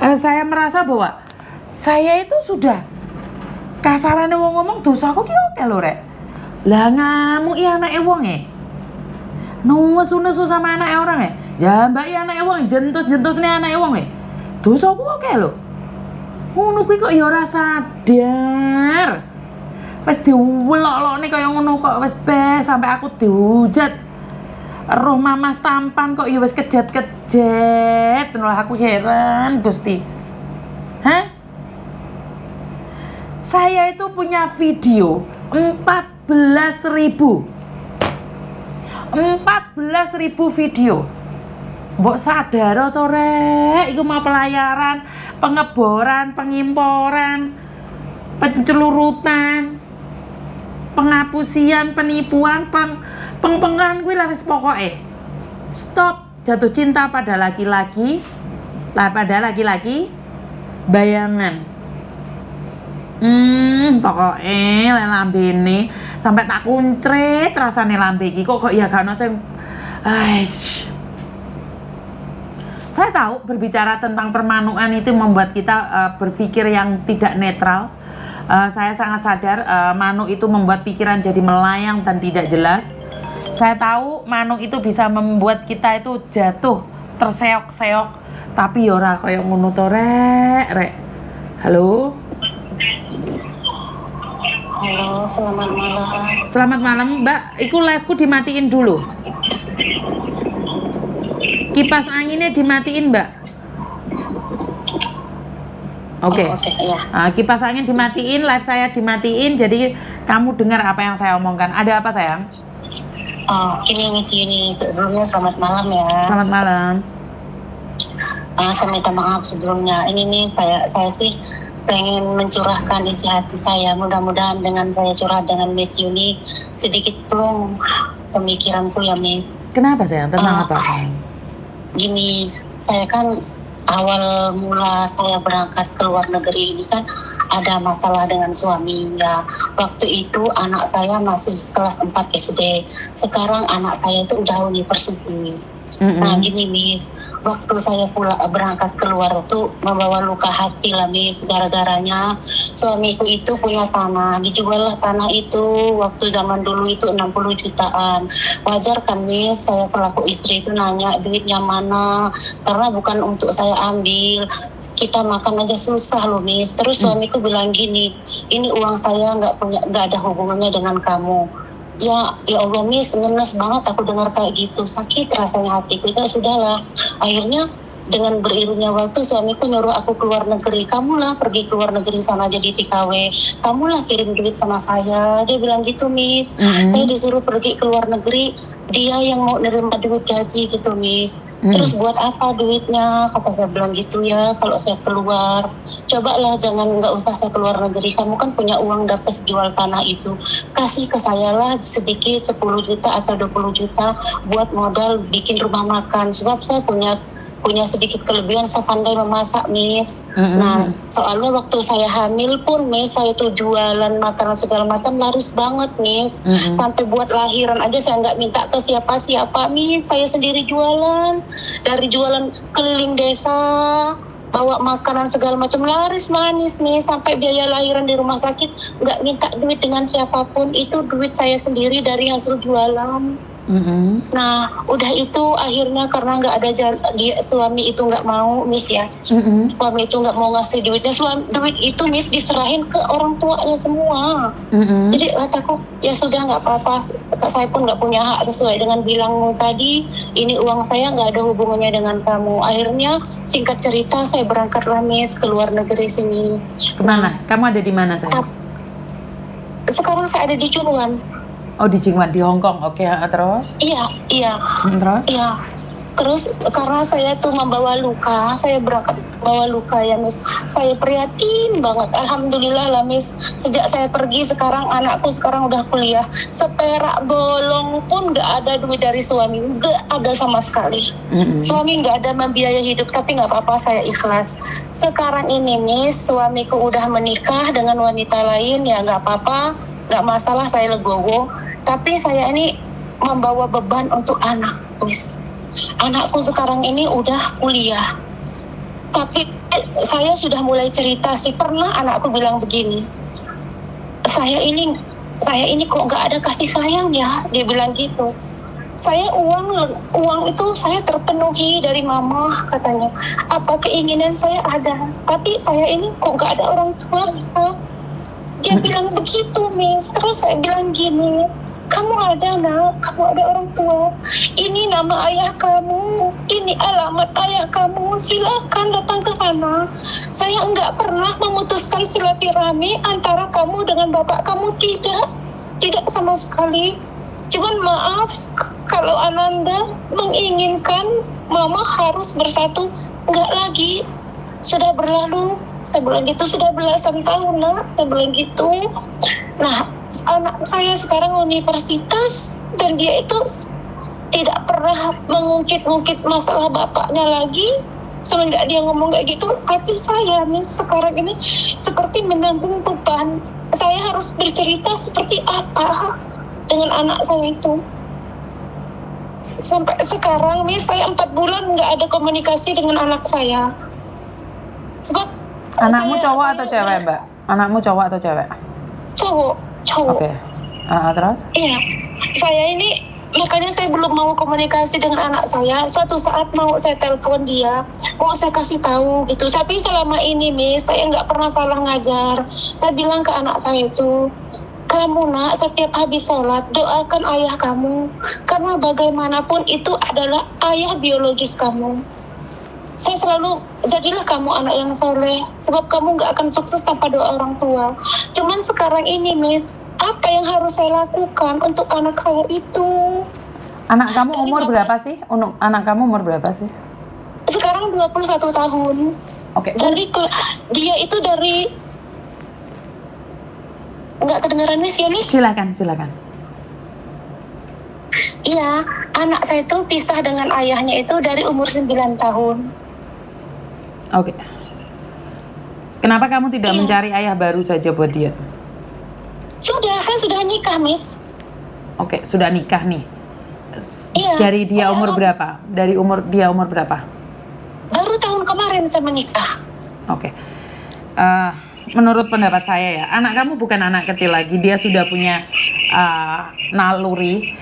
Saya merasa bahwa saya itu sudah kasarane wong ngomong dosaku ki oke lho rek. Lah ngamuki anake wong nuwesu-nesu sama anake orang jambaki anake wong jentus-jentusne anake wong dosaku oke lho. Ngono kuwi kok ya ora sadar. Wis diwelok-lokne kaya ngono kok wis sampai aku dihujat. Roh mamas tampan kok ya wis kejet-kejet. Malah aku heran Gusti. Hah? Saya itu punya video 14.000 video. Mbok sadar to rek, iku mau pelayaran, pengeboran, pengimporan, pencelurutan, penghapusian, penipuan, pengpengan kuwi lah wis pokoke. Stop jatuh cinta pada laki-laki. Bayangan. Pokoknya lek lambene sampai tak kuncret rasane lambe iki kok ya gak ono sing Saya tahu berbicara tentang permanukan itu membuat kita berpikir yang tidak netral. Saya sangat sadar manuk itu membuat pikiran jadi melayang dan tidak jelas. Saya tahu manuk itu bisa membuat kita itu jatuh, terseok-seok, tapi ora kaya ngono to rek. Halo. Halo, selamat malam. Selamat malam, Mbak. Iku live-ku dimatiin dulu. Kipas anginnya dimatiin, Mbak. Oke. Ya. Kipas angin dimatiin, live saya dimatiin, jadi kamu dengar apa yang saya omongkan. Ada apa, sayang? Ini Miss Yuni, sebelumnya selamat malam ya. Selamat malam. Saya minta maaf sebelumnya. Ini nih saya sih pengen mencurahkan isi hati saya. Mudah-mudahan dengan saya curhat dengan Miss Yuni sedikit plong pemikiranku ya Miss. Kenapa, sayang? Tentang apa, sayang? Gini, saya kan awal mula saya berangkat ke luar negeri ini kan ada masalah dengan suami ya. Waktu itu anak saya masih kelas 4 SD. Sekarang anak saya itu udah university. Nah gini Miss, waktu saya berangkat keluar itu membawa luka hati lah Miss. Gara-garanya suamiku itu punya tanah, dijual lah tanah itu waktu zaman dulu itu 60 jutaan. Wajar kan Miss, saya selaku istri itu nanya duitnya mana, karena bukan untuk saya ambil, kita makan aja susah loh Miss. Terus suamiku bilang gini, ini uang saya nggak ada hubungannya dengan kamu. Ya Allah Miss, ngenes banget aku dengar kayak gitu, sakit rasanya hatiku. Saya sudahlah, akhirnya dengan beriringnya waktu suamiku nyuruh aku keluar negeri. Kamulah pergi keluar negeri sana jadi TKW, kamulah kirim duit sama saya, dia bilang gitu Miss. Saya disuruh pergi keluar negeri, dia yang mau nerima duit gaji gitu Miss. Terus buat apa duitnya, kata saya bilang gitu ya, kalau saya keluar cobalah nggak usah saya keluar negeri, kamu kan punya uang dapat jual tanah itu, kasih ke saya lah sedikit 10 juta atau 20 juta buat modal bikin rumah makan, sebab saya punya sedikit kelebihan, saya pandai memasak Miss. Nah soalnya waktu saya hamil pun Miss, saya tuh jualan makanan segala macam laris banget Miss. Sampai buat lahiran aja saya nggak minta ke siapa-siapa Miss, saya sendiri jualan. Dari jualan keliling desa, bawa makanan segala macam laris manis nih, sampai biaya lahiran di rumah sakit nggak minta duit dengan siapapun, itu duit saya sendiri dari hasil jualan. Nah udah itu akhirnya karena nggak ada suami itu nggak mau Miss ya, suami itu nggak mau ngasih duitnya, duit itu Miss diserahin ke orang tuanya semua. Jadi kataku ya sudah nggak apa-apa, saya pun nggak punya hak sesuai dengan bilangmu tadi, ini uang saya nggak ada hubungannya dengan kamu. Akhirnya singkat cerita saya berangkatlah Miss ke luar negeri sini. Kemana? Kamu ada di mana sayang? Sekarang saya ada di Curuan. Oh di Jingwan, di Hong Kong, oke. Terus? Iya. Terus? Iya. Terus karena saya tuh membawa luka, saya berangkat bawa luka ya Miss. Saya prihatin banget, alhamdulillah lah Miss. Sejak saya pergi sekarang anakku sekarang udah kuliah, seperak bolong pun nggak ada duit dari suami, nggak ada sama sekali. Suami nggak ada membiayai hidup, tapi nggak apa-apa, saya ikhlas. Sekarang ini Miss, suamiku udah menikah dengan wanita lain, ya nggak apa-apa, nggak masalah, saya legowo. Tapi saya ini membawa beban untuk anak Miss. Anakku sekarang ini udah kuliah, tapi saya sudah mulai cerita sih, pernah anakku bilang begini, saya ini kok nggak ada kasih sayang ya, dia bilang gitu. Saya uang itu saya terpenuhi dari mama katanya. Apa keinginan saya ada, tapi saya ini kok nggak ada orang tua. Dia bilang begitu, Miss. Terus saya bilang gini, kamu ada nak, kamu ada orang tua. Ini nama ayah kamu, ini alamat ayah kamu. Silakan datang ke sana. Saya nggak pernah memutuskan silaturahmi antara kamu dengan bapak kamu, tidak sama sekali. Cuman maaf kalau Ananda menginginkan mama harus bersatu, nggak lagi, sudah berlalu. Saya bilang gitu, sudah belasan tahun nak, saya bilang gitu. Nah, anak saya sekarang universitas dan dia itu tidak pernah mengungkit-ungkit masalah bapaknya lagi. Semenjak dia ngomong kayak gitu, tapi saya nih sekarang ini seperti menanggung beban. Saya harus bercerita seperti apa dengan anak saya itu. Sampai sekarang nih saya 4 bulan nggak ada komunikasi dengan anak saya. Sebab Anakmu cowok atau cewek, Mbak? Anakmu cowok atau cewek? Cowok. Oke. Terus? Iya. Saya ini makanya saya belum mau komunikasi dengan anak saya. Suatu saat mau saya telepon dia, mau saya kasih tahu gitu. Tapi selama ini, Miss, saya nggak pernah salah ngajar. Saya bilang ke anak saya itu, kamu nak setiap habis sholat doakan ayah kamu, karena bagaimanapun itu adalah ayah biologis kamu. Saya selalu, jadilah kamu anak yang soleh, sebab kamu nggak akan sukses tanpa doa orang tua. Cuman sekarang ini, Miss, apa yang harus saya lakukan untuk anak saya itu? Anak kamu umur berapa sih? Anak kamu umur berapa sih? Sekarang 21 tahun. Oke. Dia itu dari nggak kedengaran, Miss, ya, Miss? Silakan. Iya, anak saya itu pisah dengan ayahnya itu dari umur 9 tahun. Oke. Kenapa kamu tidak mencari ayah baru saja buat dia? Saya sudah nikah, Miss. Oke, sudah nikah nih. Iya. Dari dia umur berapa? Dari dia umur berapa? Baru tahun kemarin saya menikah. Oke. Menurut pendapat saya ya, anak kamu bukan anak kecil lagi. Dia sudah punya naluri.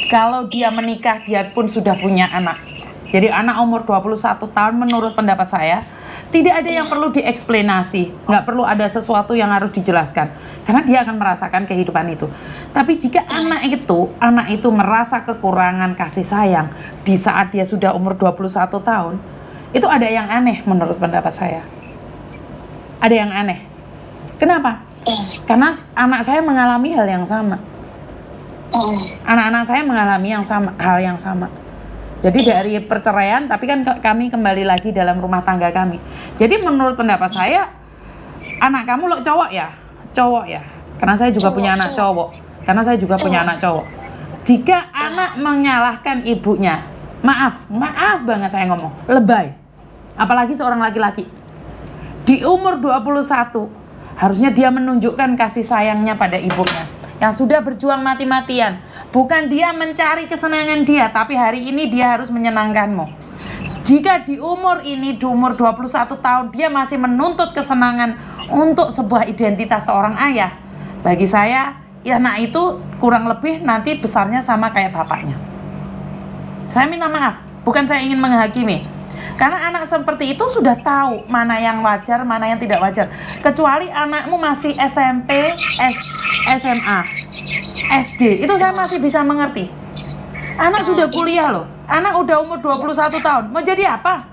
Kalau dia menikah, dia pun sudah punya anak. Jadi anak umur 21 tahun menurut pendapat saya tidak ada yang perlu dieksplanasi, nggak perlu ada sesuatu yang harus dijelaskan, karena dia akan merasakan kehidupan itu. Tapi jika anak itu merasa kekurangan kasih sayang di saat dia sudah umur 21 tahun, itu ada yang aneh menurut pendapat saya. Ada yang aneh. Kenapa? Karena anak saya mengalami hal yang sama. Anak-anak saya mengalami hal yang sama. Jadi dari perceraian, tapi kan kami kembali lagi dalam rumah tangga kami. Jadi menurut pendapat saya, anak kamu cowok ya? Cowok ya? Karena saya juga punya anak cowok. Punya anak cowok. Jika anak menyalahkan ibunya, maaf banget saya ngomong, lebay. Apalagi seorang laki-laki. Di umur 21, harusnya dia menunjukkan kasih sayangnya pada ibunya. Yang sudah berjuang mati-matian. Bukan dia mencari kesenangan dia, tapi hari ini dia harus menyenangkanmu. Jika di umur 21 tahun dia masih menuntut kesenangan untuk sebuah identitas seorang ayah, bagi saya, ya anak itu kurang lebih nanti besarnya sama kayak bapaknya. Saya minta maaf, bukan saya ingin menghakimi. Karena anak seperti itu sudah tahu mana yang wajar, mana yang tidak wajar. Kecuali anakmu masih SMP, SMA, SD, itu saya masih bisa mengerti. Anak sudah kuliah loh, anak udah umur 21 tahun, mau jadi apa?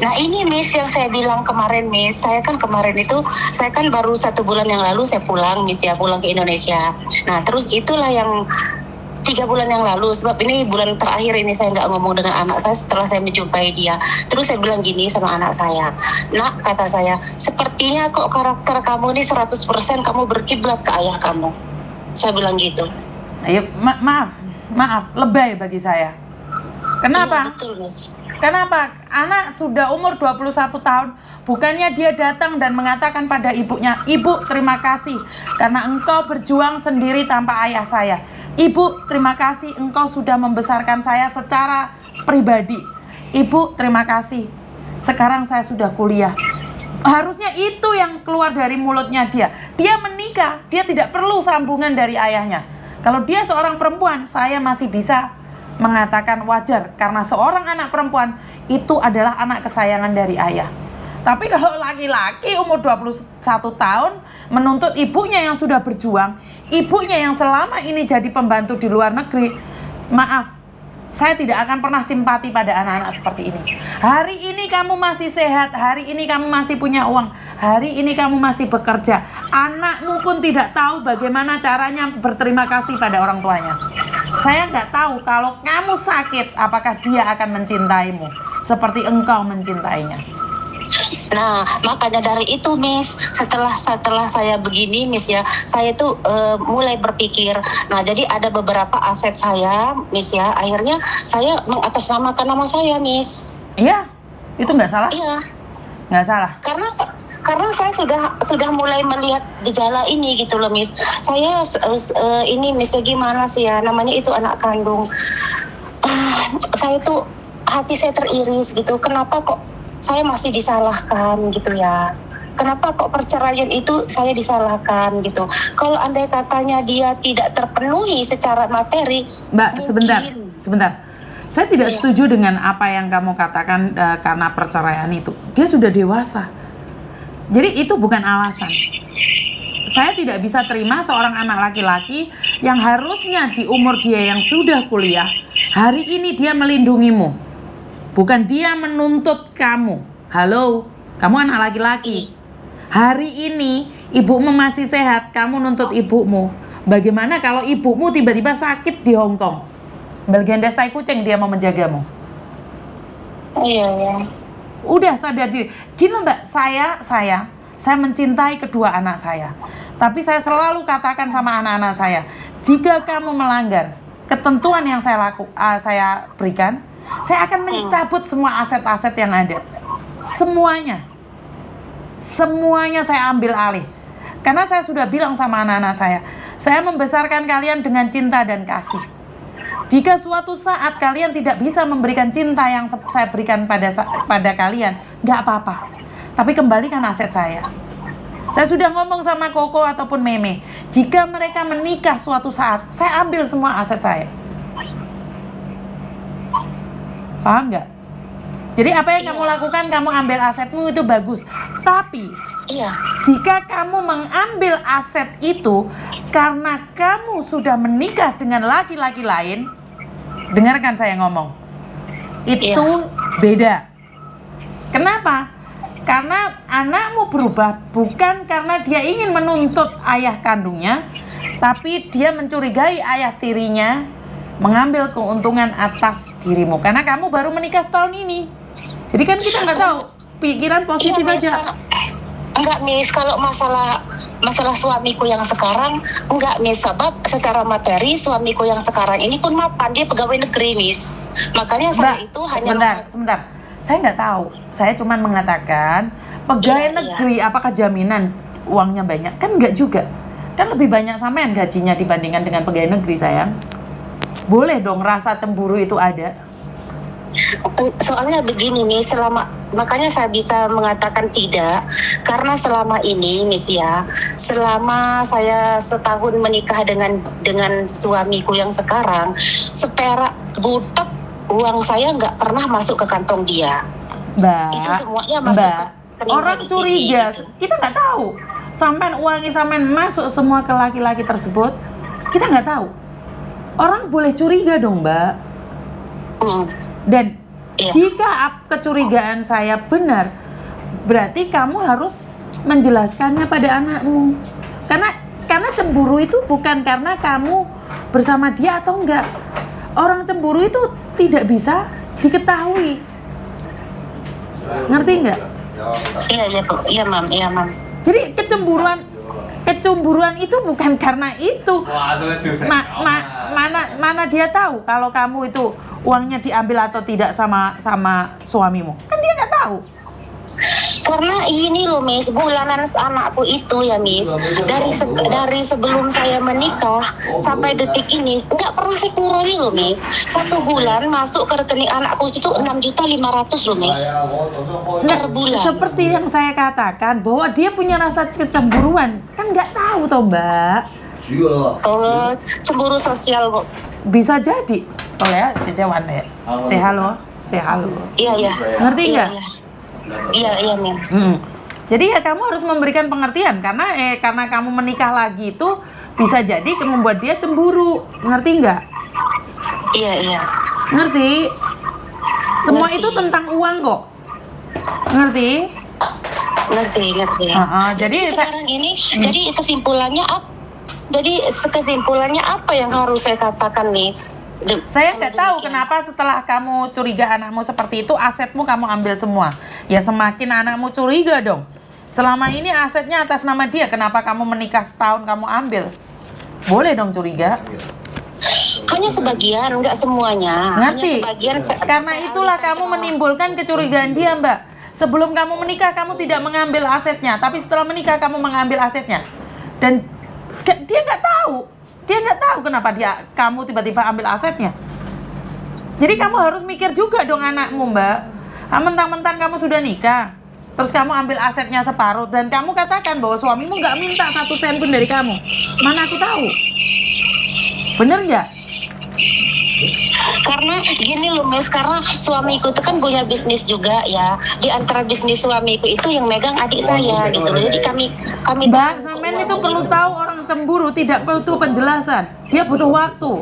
Nah ini, Miss, yang saya bilang kemarin, Miss, saya kan baru 1 bulan yang lalu saya pulang, Miss, ya, pulang ke Indonesia. Nah terus itulah yang 3 bulan yang lalu, sebab ini bulan terakhir ini saya nggak ngomong dengan anak saya setelah saya menjumpai dia. Terus saya bilang gini sama anak saya, nak, kata saya, sepertinya kok karakter kamu ini 100% kamu berkiblat ke ayah kamu. Saya bilang gitu. Ayo, maaf, lebay bagi saya. Kenapa? Iya, betul, Miss. Kenapa? Anak sudah umur 21 tahun, bukannya dia datang dan mengatakan pada ibunya, "Ibu, terima kasih karena engkau berjuang sendiri tanpa ayah saya. Ibu, terima kasih engkau sudah membesarkan saya secara pribadi. Ibu, terima kasih." sekarang saya sudah kuliah. Harusnya itu yang keluar dari mulutnya dia. Dia menikah, dia tidak perlu sambungan dari ayahnya. Kalau dia seorang perempuan, saya masih bisa mengatakan wajar, karena seorang anak perempuan itu adalah anak kesayangan dari ayah. Tapi kalau laki-laki umur 21 tahun menuntut ibunya yang sudah berjuang, ibunya yang selama ini jadi pembantu di luar negeri, maaf, saya tidak akan pernah simpati pada anak-anak seperti ini. Hari ini kamu masih sehat, hari ini kamu masih punya uang, hari ini kamu masih bekerja. Anakmu pun tidak tahu bagaimana caranya berterima kasih pada orang tuanya. Saya nggak tahu kalau kamu sakit, apakah dia akan mencintaimu seperti engkau mencintainya. Nah, makanya dari itu, Miss, setelah saya begini, Miss ya, saya tuh mulai berpikir. Nah, jadi ada beberapa aset saya, Miss ya, akhirnya saya mengatasnamakan nama saya, Miss. Iya, itu nggak salah? Iya, Nggak salah. karena saya sudah mulai melihat gejala ini gitu loh, Miss. Saya ini, Miss, ya gimana sih ya, namanya itu anak kandung. Saya tuh hati saya teriris gitu. Kenapa kok saya masih disalahkan gitu ya? Kenapa kok perceraian itu saya disalahkan gitu? Kalau andai katanya dia tidak terpenuhi secara materi, Mbak, mungkin. sebentar. Saya tidak setuju dengan apa yang kamu katakan karena perceraian itu. Dia sudah dewasa. Jadi itu bukan alasan. Saya tidak bisa terima seorang anak laki-laki yang harusnya di umur dia yang sudah kuliah, hari ini dia melindungimu. Bukan dia menuntut kamu. Halo, kamu anak laki-laki. Hari ini ibumu masih sehat, kamu nuntut ibumu. Bagaimana kalau ibumu tiba-tiba sakit di Hong Kong? Belgendes tai kucing dia mau menjagamu. Iya ya. Udah sadar diri. Gini Mbak, saya mencintai kedua anak saya. Tapi saya selalu katakan sama anak-anak saya, jika kamu melanggar ketentuan yang saya berikan, saya akan mencabut semua aset-aset yang ada. Semuanya saya ambil alih. Karena saya sudah bilang sama anak-anak saya membesarkan kalian dengan cinta dan kasih. Jika suatu saat kalian tidak bisa memberikan cinta yang saya berikan pada kalian, nggak apa-apa. Tapi kembalikan aset saya. Saya sudah ngomong sama Koko ataupun Meme, jika mereka menikah suatu saat, saya ambil semua aset saya. Paham nggak? Jadi apa yang kamu lakukan, kamu ambil asetmu itu bagus. Tapi jika kamu mengambil aset itu karena kamu sudah menikah dengan laki-laki lain, dengarkan saya ngomong, itu beda. Kenapa? Karena anakmu berubah bukan karena dia ingin menuntut ayah kandungnya, tapi dia mencurigai ayah tirinya mengambil keuntungan atas dirimu karena kamu baru menikah setahun ini. Jadi kan kita nggak tahu, pikiran positif aja. Enggak, Miss, kalau masalah suamiku yang sekarang enggak, Miss, sebab secara materi suamiku yang sekarang ini pun mapan, dia pegawai negeri, Miss. Makanya saya itu hanya sebentar. Saya nggak tahu. Saya cuma mengatakan pegawai negeri apakah jaminan uangnya banyak? Kan nggak juga. Kan lebih banyak sampean gajinya dibandingkan dengan pegawai negeri, sayang. Boleh dong rasa cemburu itu ada. Soalnya begini, Miss, makanya saya bisa mengatakan tidak, karena selama ini, Miss ya, selama saya setahun menikah dengan suamiku yang sekarang, seperak butek uang saya nggak pernah masuk ke kantong dia. Itu semuanya masuk ke orang curiga, gitu. Kita nggak tahu. Sampean uangnya sampean masuk semua ke laki-laki tersebut, kita nggak tahu. Orang boleh curiga dong, Mbak. Dan jika kecurigaan saya benar, berarti kamu harus menjelaskannya pada anakmu. Karena cemburu itu bukan karena kamu bersama dia atau enggak. Orang cemburu itu tidak bisa diketahui. Ngerti enggak? Iya, Bu. Iya, Mam. Jadi kecemburuan itu bukan karena itu. Mana dia tahu kalau kamu itu uangnya diambil atau tidak sama suamimu? Kan dia nggak tahu. Karena ini loh Miss, bulanan anakku itu ya Miss, dari sebelum saya menikah sampai detik ini nggak pernah saya kurangi loh Miss. 1 bulan masuk ke rekening anakku itu 6.500.000 loh Miss. Per bulan. Seperti yang saya katakan bahwa dia punya rasa kecemburuan, kan nggak tahu toh Mbak. Oh, cemburu sosial kok. Bisa jadi. Oh ya, Cecewan ya. Say halo, say halo. Iya iya. Ngerti Iya nggak? iya. Iya iya Min. Jadi ya kamu harus memberikan pengertian karena kamu menikah lagi itu bisa jadi membuat dia cemburu, ngerti nggak? Iya iya. Ngerti? Semua Ngerti. itu tentang uang kok, ngerti? Ngerti. Jadi Sekarang ini, jadi kesimpulannya apa yang harus saya katakan Miss? saya nggak tahu kenapa setelah kamu curiga anakmu seperti itu, asetmu kamu ambil semua. Ya semakin anakmu curiga dong. Selama ini asetnya atas nama dia, kenapa kamu menikah setahun kamu ambil? Boleh dong curiga. Hanya sebagian, nggak semuanya. Ngerti? Hanya sebagian. Karena itulah kamu menimbulkan kecurigaan dia, Mbak. Sebelum kamu menikah kamu tidak mengambil asetnya, tapi setelah menikah kamu mengambil asetnya. Dan dia nggak tahu. Dia nggak tahu kenapa kamu tiba-tiba ambil asetnya. Jadi kamu harus mikir juga dong anakmu, Mbak. Mentang-mentang kamu sudah nikah, terus kamu ambil asetnya separuh, dan kamu katakan bahwa suamimu nggak minta 1 sen pun dari kamu. Mana aku tahu? Bener nggak? Karena gini loh Miss, karena suamiku itu kan punya bisnis juga ya. Di antara bisnis suamiku itu yang megang adik saya gitu loh. Jadi kami Mbak, sampean itu perlu tahu orang cemburu tidak butuh penjelasan. Dia butuh waktu.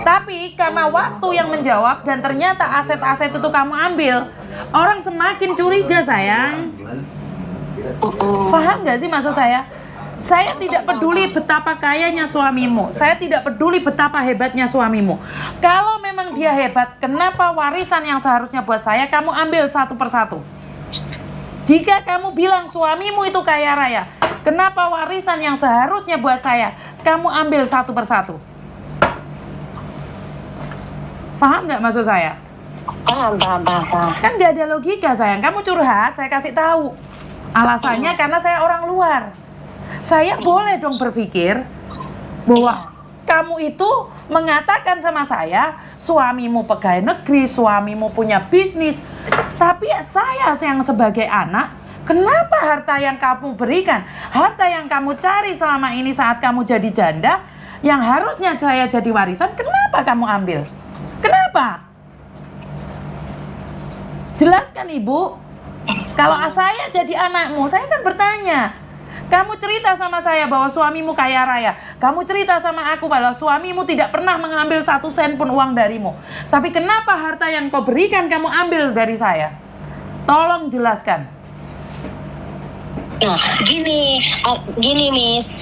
Tapi karena waktu yang menjawab dan ternyata aset-aset itu kamu ambil, orang semakin curiga sayang. Paham nggak sih maksud saya? Saya tidak peduli betapa kayanya suamimu. Saya tidak peduli betapa hebatnya suamimu. Kalau memang dia hebat, kenapa warisan yang seharusnya buat saya kamu ambil satu persatu? Jika kamu bilang suamimu itu kaya raya, kenapa warisan yang seharusnya buat saya kamu ambil satu persatu? Paham nggak maksud saya? Paham. Kan nggak ada logika sayang. Kamu curhat, saya kasih tahu. Alasannya karena saya orang luar. Saya boleh dong berpikir bahwa kamu itu mengatakan sama saya, suamimu pegawai negeri, suamimu punya bisnis. Tapi saya yang sebagai anak, kenapa harta yang kamu berikan, harta yang kamu cari selama ini saat kamu jadi janda, yang harusnya saya jadi warisan, kenapa kamu ambil? Kenapa? Jelaskan Ibu. Kalau saya jadi anakmu, saya kan bertanya. Kamu cerita sama saya bahwa suamimu kaya raya. Kamu cerita sama aku bahwa suamimu tidak pernah mengambil 1 sen pun uang darimu. Tapi kenapa harta yang kau berikan kamu ambil dari saya? Tolong jelaskan. Nah, gini Miss.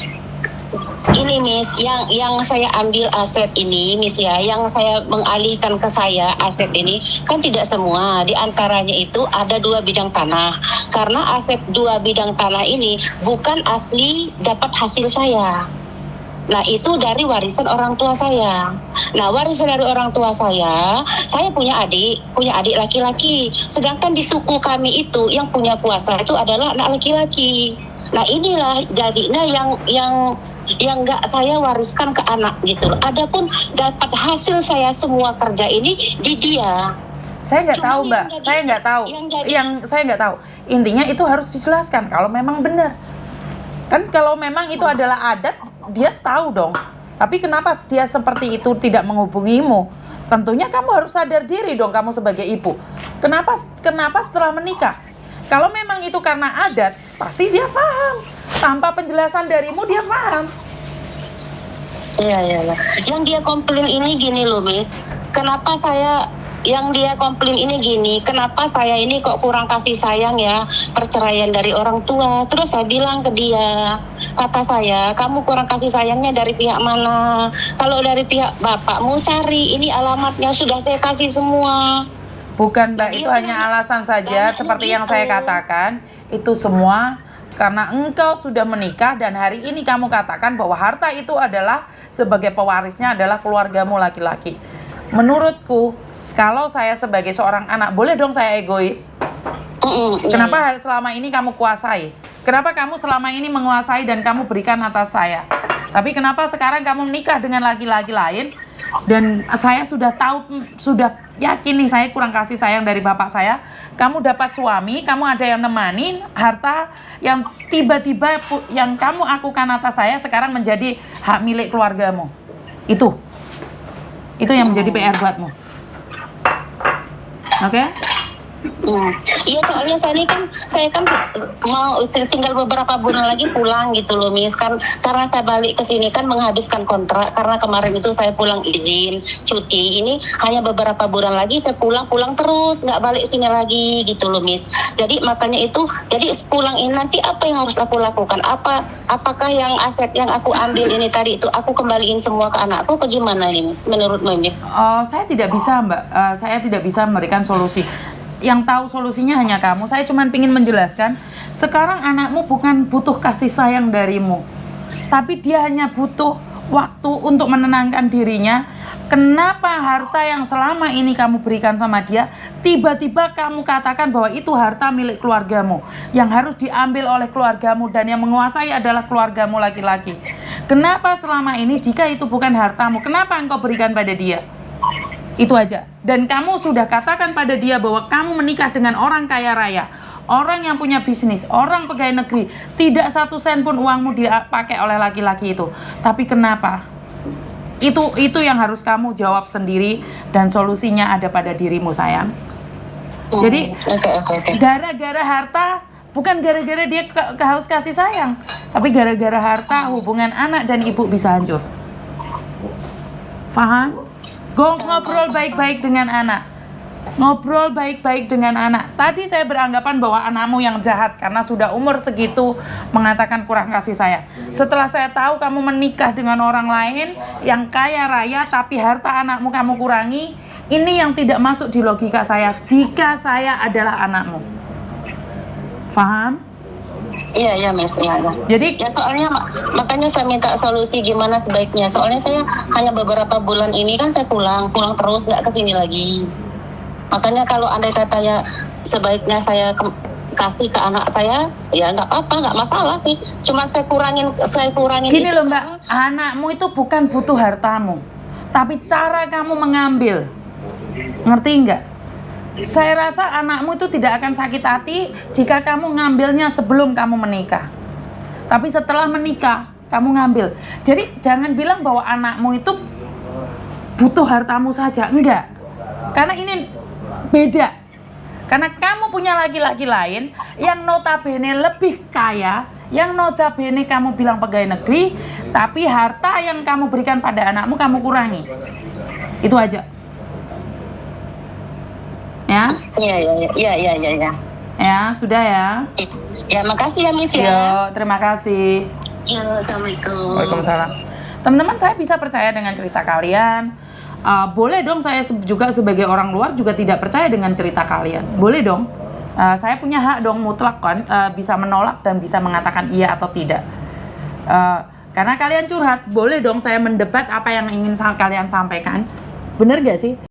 Gini Miss, yang saya ambil aset ini Miss ya, yang saya mengalihkan ke saya aset ini kan tidak semua. Di antaranya itu ada 2 bidang tanah. Karena aset 2 bidang tanah ini bukan asli dapat hasil saya. Nah itu dari warisan orang tua saya. Nah warisan dari orang tua saya punya adik laki-laki. Sedangkan di suku kami itu yang punya kuasa itu adalah anak laki-laki. Nah inilah jadinya yang nggak saya wariskan ke anak gitu. Adapun dapat hasil saya semua kerja ini di dia. Saya nggak tahu Mbak, saya nggak tahu. Saya nggak tahu. Intinya itu harus dijelaskan kalau memang benar. Kan kalau memang itu adalah adat, dia tahu dong. Tapi kenapa dia seperti itu tidak menghubungimu? Tentunya kamu harus sadar diri dong kamu sebagai ibu. Kenapa setelah menikah? Kalau memang itu karena adat, pasti dia paham. Tanpa penjelasan darimu dia paham. Iya. Yang dia komplain ini gini loh, Miss. Kenapa saya ini kok kurang kasih sayang ya, perceraian dari orang tua. Terus saya bilang ke dia, kata saya, kamu kurang kasih sayangnya dari pihak mana? Kalau dari pihak bapakmu cari, ini alamatnya sudah saya kasih semua. Bukan Mbak, itu hanya alasan saja seperti yang saya katakan. Itu semua karena engkau sudah menikah dan hari ini kamu katakan bahwa harta itu adalah sebagai pewarisnya adalah keluargamu laki-laki. Menurutku, kalau saya sebagai seorang anak, boleh dong saya egois? Iya, Kenapa selama ini kamu kuasai? Kenapa kamu selama ini menguasai dan kamu berikan atas saya? Tapi kenapa sekarang kamu menikah dengan laki-laki lain? Dan saya sudah tahu, sudah yakin nih saya kurang kasih sayang dari bapak saya. Kamu dapat suami, kamu ada yang nemanin, harta yang tiba-tiba yang kamu akukan atas saya sekarang menjadi hak milik keluargamu. Itu yang menjadi PR buatmu. Oke? Iya, soalnya saya kan mau tinggal beberapa bulan lagi pulang gitu loh, Miss. Kan karena saya balik ke sini kan menghabiskan kontrak, karena kemarin itu saya pulang izin cuti. Ini hanya beberapa bulan lagi saya pulang terus, nggak balik sini lagi gitu loh, Miss. Jadi makanya itu, jadi pulang ini nanti apa yang harus aku lakukan? Apakah yang aset yang aku ambil ini tadi itu aku kembaliin semua ke anakku? Apa gimana ini, Miss? Menurutmu, Miss? Saya tidak bisa, Mbak. Saya tidak bisa memberikan solusi. Yang tahu solusinya hanya kamu. Saya cuma ingin menjelaskan, sekarang anakmu bukan butuh kasih sayang darimu, tapi dia hanya butuh waktu untuk menenangkan dirinya. Kenapa harta yang selama ini kamu berikan sama dia, tiba-tiba kamu katakan bahwa itu harta milik keluargamu, yang harus diambil oleh keluargamu, dan yang menguasai adalah keluargamu laki-laki. Kenapa selama ini jika itu bukan hartamu, kenapa engkau berikan pada dia? Itu aja. Dan kamu sudah katakan pada dia bahwa kamu menikah dengan orang kaya raya, orang yang punya bisnis, orang pegawai negeri. Tidak satu sen pun uangmu dipakai oleh laki-laki itu. Tapi kenapa? Itu yang harus kamu jawab sendiri, dan solusinya ada pada dirimu, sayang. Jadi gara-gara harta, bukan gara-gara dia harus kasih sayang, tapi gara-gara harta hubungan anak dan ibu bisa hancur. Paham? Ngobrol baik-baik dengan anak. Ngobrol baik-baik dengan anak. Tadi saya beranggapan bahwa anakmu yang jahat karena sudah umur segitu mengatakan kurang kasih sayang. Setelah saya tahu kamu menikah dengan orang lain yang kaya raya tapi harta anakmu kamu kurangi, ini yang tidak masuk di logika saya jika saya adalah anakmu. Paham? Iya, Miss. Iya. Jadi ya soalnya makanya saya minta solusi gimana sebaiknya. Soalnya saya hanya beberapa bulan ini kan saya pulang terus, nggak kesini lagi. Makanya kalau andai katanya sebaiknya saya kasih ke anak saya, ya nggak apa-apa, nggak masalah sih. Cuma saya kurangin. Gini itu loh, Mbak, anakmu itu bukan butuh hartamu, tapi cara kamu mengambil. Ngerti nggak? Saya rasa anakmu itu tidak akan sakit hati jika kamu ngambilnya sebelum kamu menikah. Tapi setelah menikah, kamu ngambil. Jadi jangan bilang bahwa anakmu itu butuh hartamu saja. Enggak. Karena ini beda. Karena kamu punya laki-laki lain yang notabene lebih kaya, yang notabene kamu bilang pegawai negeri, tapi harta yang kamu berikan pada anakmu kamu kurangi. Itu aja. Ya? Iya. Ya, sudah ya. Ya, makasih ya, Miss ya. Yo, terima kasih. Ya, Assalamualaikum. Waalaikumsalam. Teman-teman, saya bisa percaya dengan cerita kalian. Boleh dong saya juga sebagai orang luar juga tidak percaya dengan cerita kalian. Boleh dong. Saya punya hak dong mutlak kan, bisa menolak dan bisa mengatakan iya atau tidak. Karena kalian curhat, boleh dong saya mendebat apa yang ingin kalian sampaikan. Bener gak sih?